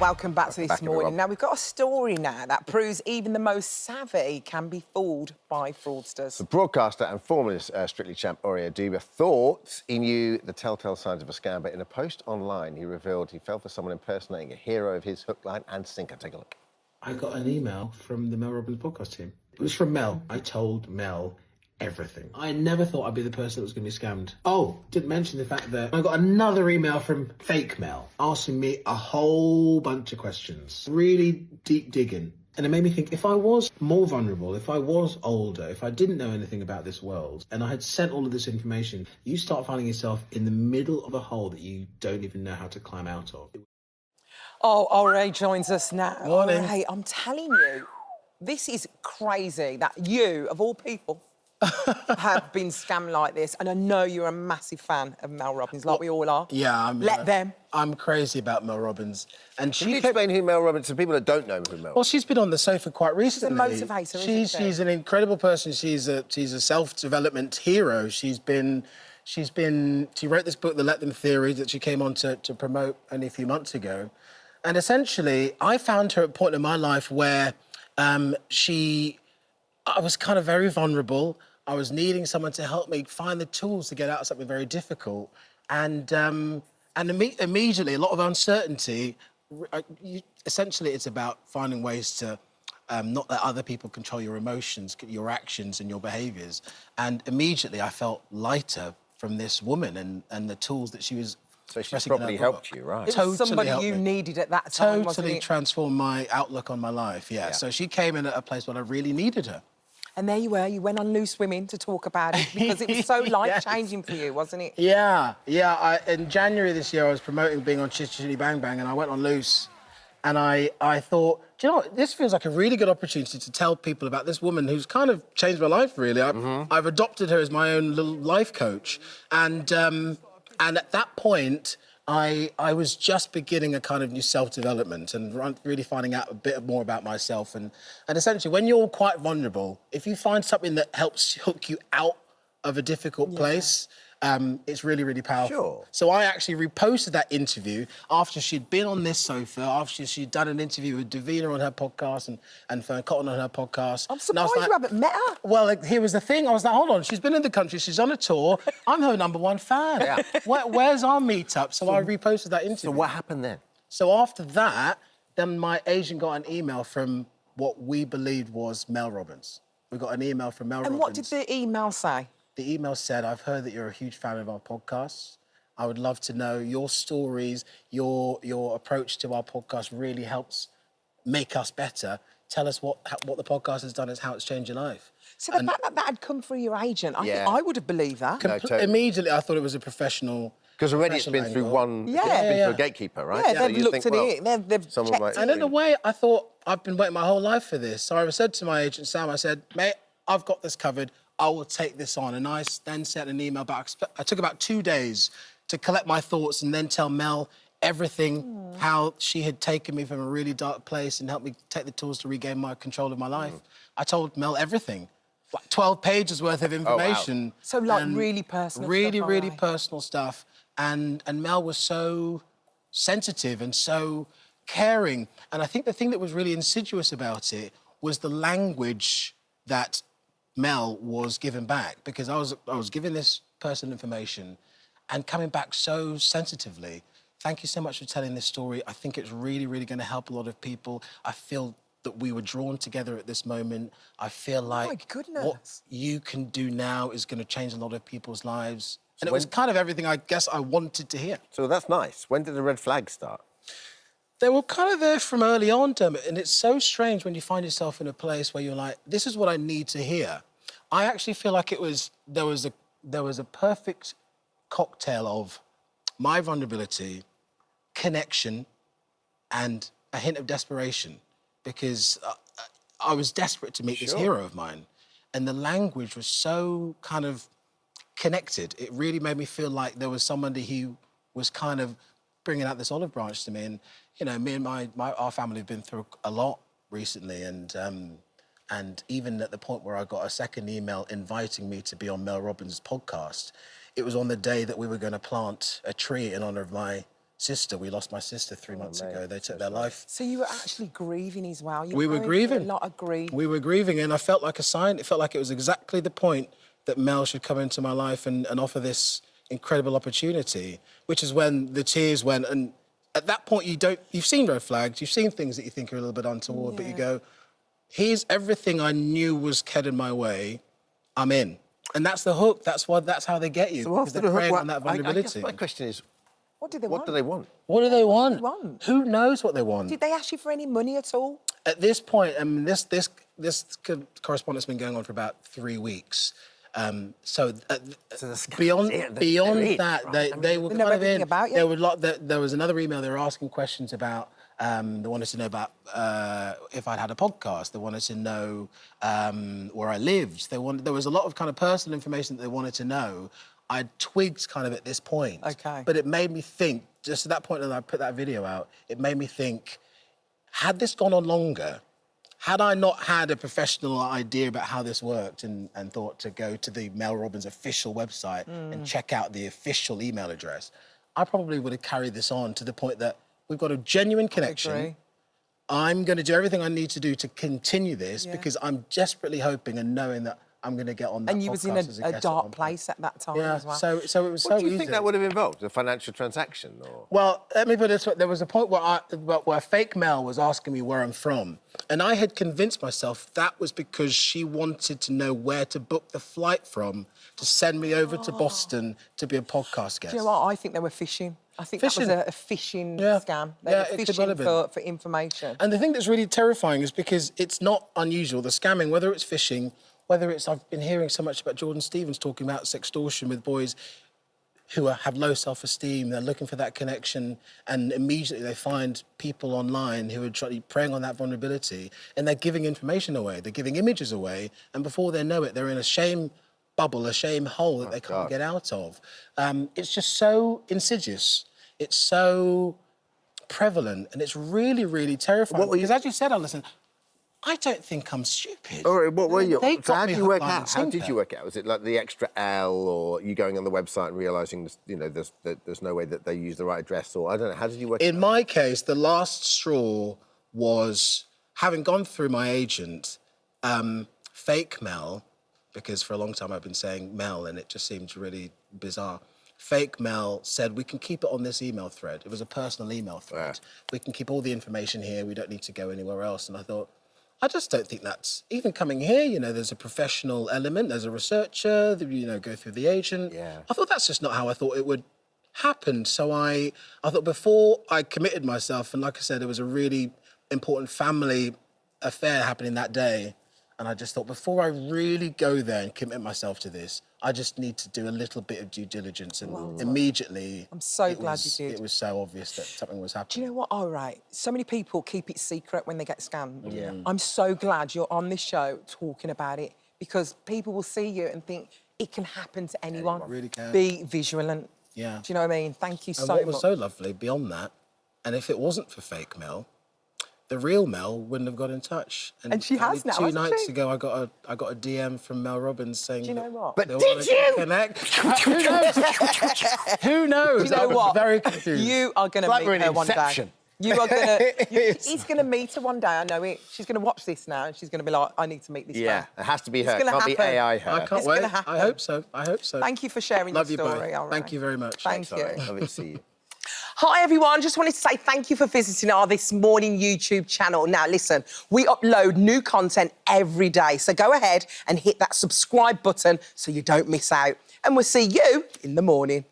Welcome back to This Morning. Now, we've got a story now that proves even the most savvy can be fooled by fraudsters. The broadcaster and former Strictly champ Aurea Duba thought he knew the telltale signs of a scam, but in a post online, he revealed he fell for someone impersonating a hero of his hook, line and sinker. Take a look. I got an email from the Mel Robbins podcast team. It was from Mel. I told Mel everything. I never thought I'd be the person that was going to be scammed. Oh, didn't mention the fact that I got another email from fake Mel asking me a whole bunch of questions. Really deep digging. And it made me think, if I was more vulnerable, if I was older, if I didn't know anything about this world, and I had sent all of this information, you start finding yourself in the middle of a hole that you don't even know how to climb out of. Oh, Ray joins us now. Morning. Ray, I'm telling you, this is crazy that you, of all people, have been scammed like this. And I know you're a massive fan of Mel Robbins, like we all are. Yeah, I'm crazy about Mel Robbins. And Can you explain who Mel Robbins, to people that don't know who Mel Robbins? Well, she's been on the sofa quite recently. She's a motivator, isn't she? She's an incredible person. She's a self-development hero. She wrote this book, The Let Them Theory, that she came on to promote only a few months ago. And essentially, I found her at a point in my life where I was kind of very vulnerable. I was needing someone to help me find the tools to get out of something very difficult. And immediately, a lot of uncertainty. Essentially, it's about finding ways to not let other people control your emotions, your actions and your behaviours. And immediately, I felt lighter from this woman and the tools that she was. So she's probably helped you, right? It was somebody you needed at that time, wasn't it? Totally transformed my outlook on my life, yeah. So she came in at a place where I really needed her. And there you were, you went on Loose Women to talk about it because it was so life-changing for you, wasn't it? Yeah. In January this year, I was promoting being on Chitty Chitty Bang Bang, and I went on Loose. And I thought, do you know what? This feels like a really good opportunity to tell people about this woman who's kind of changed my life, really. I've adopted her as my own little life coach. And at that point, I was just beginning a kind of new self-development and really finding out a bit more about myself. And essentially, when you're quite vulnerable, if you find something that helps hook you out of a difficult place, it's really, really powerful. Sure. So I actually reposted that interview after she'd been on this sofa, after she'd done an interview with Davina on her podcast and Fern Cotton on her podcast. I'm surprised you haven't met her. Well, here was the thing. I was like, hold on, she's been in the country, she's on a tour. I'm her #1 fan. Yeah. Where's our meet-up? So I reposted that interview. So what happened then? So after that, then my agent got an email from what we believed was Mel Robbins. We got an email from Mel Robbins. And what did the email say? The email said, I've heard that you're a huge fan of our podcasts. I would love to know your stories, your approach to our podcast really helps make us better. Tell us what the podcast has done, is how it's changed your life. So the fact that had come through your agent, I think I would have believed that. Immediately, I thought it was a professional. Because already it's been through one, Yeah. it's been through a gatekeeper, right? Yeah, they've looked at it, they've checked it. And in a way, I thought, I've been waiting my whole life for this. So I said to my agent, Sam, I said, mate, I've got this covered. I will take this on. And I then sent an email back. I took about 2 days to collect my thoughts and then tell Mel everything, how she had taken me from a really dark place and helped me take the tools to regain my control of my life. I told Mel everything. Like 12 pages worth of information. Oh, wow. So, like, really personal stuff. Really personal stuff. And Mel was so sensitive and so caring. And I think the thing that was really insidious about it was the language that Mel was given back, because I was giving this person information and coming back so sensitively. Thank you so much for telling this story. I think it's really, really going to help a lot of people. I feel that we were drawn together at this moment. I feel like what you can do now is going to change a lot of people's lives. And it was kind of everything I guess I wanted to hear. So that's nice. When did the red flags start? They were kind of there from early on, Dermot, and it's so strange when you find yourself in a place where you're like, this is what I need to hear. I actually feel like there was a perfect cocktail of my vulnerability, connection, and a hint of desperation, because I was desperate to meet this hero of mine, and the language was so kind of connected. It really made me feel like there was somebody who was kind of bringing out this olive branch to me. And you know, me and our family have been through a lot recently, and even at the point where I got a second email inviting me to be on Mel Robbins' podcast, it was on the day that we were going to plant a tree in honour of my sister. We lost my sister 3 months ago. They took their life. So you were actually grieving as well. We were grieving. A lot of grief. We were grieving, and I felt like a sign. It felt like it was exactly the point that Mel should come into my life and offer this incredible opportunity, which is when the tears went. And at that point, you've seen red flags, you've seen things that you think are a little bit untoward, but you go, here's everything I knew was headed my way, I'm in. And that's the hook. That's how they get you. So because they're preying on that vulnerability. I guess my question is, What do they what want? do they want? What do they want? What do they want? Who knows what they want? Did they ask you for any money at all? At this point, I mean, this correspondence has been going on for about 3 weeks. So beyond that, right? they were They know kind of everything in. about you? There was another email. They were asking questions about. They wanted to know about if I'd had a podcast. They wanted to know where I lived. There was a lot of kind of personal information that they wanted to know. I twigged kind of at this point. Okay. But it made me think. Just at that point, when I put that video out, it made me think. Had this gone on longer, had I not had a professional idea about how this worked and thought to go to the Mel Robbins official website and check out the official email address, I probably would have carried this on to the point that we've got a genuine connection. agree. I'm going to do everything I need to do to continue this because I'm desperately hoping and knowing that I'm going to get on that And you was in podcast as a a guest at dark one point. place at that time Yeah, as well. so it was so What do you easy. think that would have involved? A financial transaction, or? Well, let me put it this way. There was a point where fake Mel was asking me where I'm from. And I had convinced myself that was because she wanted to know where to book the flight from to send me over to Boston to be a podcast guest. Do you know what? I think they were fishing. I think that Fishing. was a phishing Yeah. scam. They Yeah, were it could fishing well have been. for information. And the thing that's really terrifying is because it's not unusual, the scamming, whether it's phishing, whether it's, I've been hearing so much about Jordan Stevens talking about sextortion with boys who have low self-esteem, they're looking for that connection, and immediately they find people online who are preying on that vulnerability, and they're giving information away, they're giving images away, and before they know it, they're in a shame bubble, a shame hole that they can't get out of. It's just so insidious. It's so prevalent, and it's really, really terrifying. Because as you said, Alison, I don't think I'm stupid. All right, what were you? They So got how me did you hook, work line, and out? How did sinker. you work out? Was it like the extra L, or you going on the website and realising, there's no way that they use the right address, or I don't know. How did you work? In my case, the last straw was having gone through my agent, fake Mel, because for a long time I've been saying Mel, and it just seemed really bizarre. Fake Mel said, we can keep it on this email thread. It was a personal email thread. We can keep all the information here. We don't need to go anywhere else. And I thought, I just don't think that's... Even coming here, there's a professional element. There's a researcher, go through the agent. Yeah. I thought that's just not how I thought it would happen. So I thought before I committed myself, and like I said, it was a really important family affair happening that day. And I just thought, before I really go there and commit myself to this, I just need to do a little bit of due diligence. And immediately... I'm so glad you did. It was so obvious that something was happening. Do you know what? All right. So many people keep it secret when they get scammed. Yeah. I'm so glad you're on this show talking about it, because people will see you and think it can happen to anyone. It really can. Be vigilant. Yeah. Do you know what I mean? Thank you And so what was much. so lovely beyond that, and if it wasn't for fake Mel, the real Mel wouldn't have got in touch. And she has now, Two hasn't nights she? ago, I got a DM from Mel Robbins saying... Do you know what? But they did wanna you? Connect. Who knows? Who knows? You know I was what? very confused. You are going to Like we're meet in her one day. Inception. You are going to... Yes. He's going to meet her one day, I know it. She's going to watch this now and she's going to be like, I need to meet this Yeah, man. it has to be It's her. gonna Can't be happen. AI her. I can't It's wait. gonna happen. I hope so. I hope so. Thank you for sharing Love your you story. both. All right. Thank you very much. Thank you. Sorry, lovely to see you. Hi everyone, just wanted to say thank you for visiting our This Morning YouTube channel. Now listen, we upload new content every day, so go ahead and hit that subscribe button so you don't miss out. And we'll see you in the morning.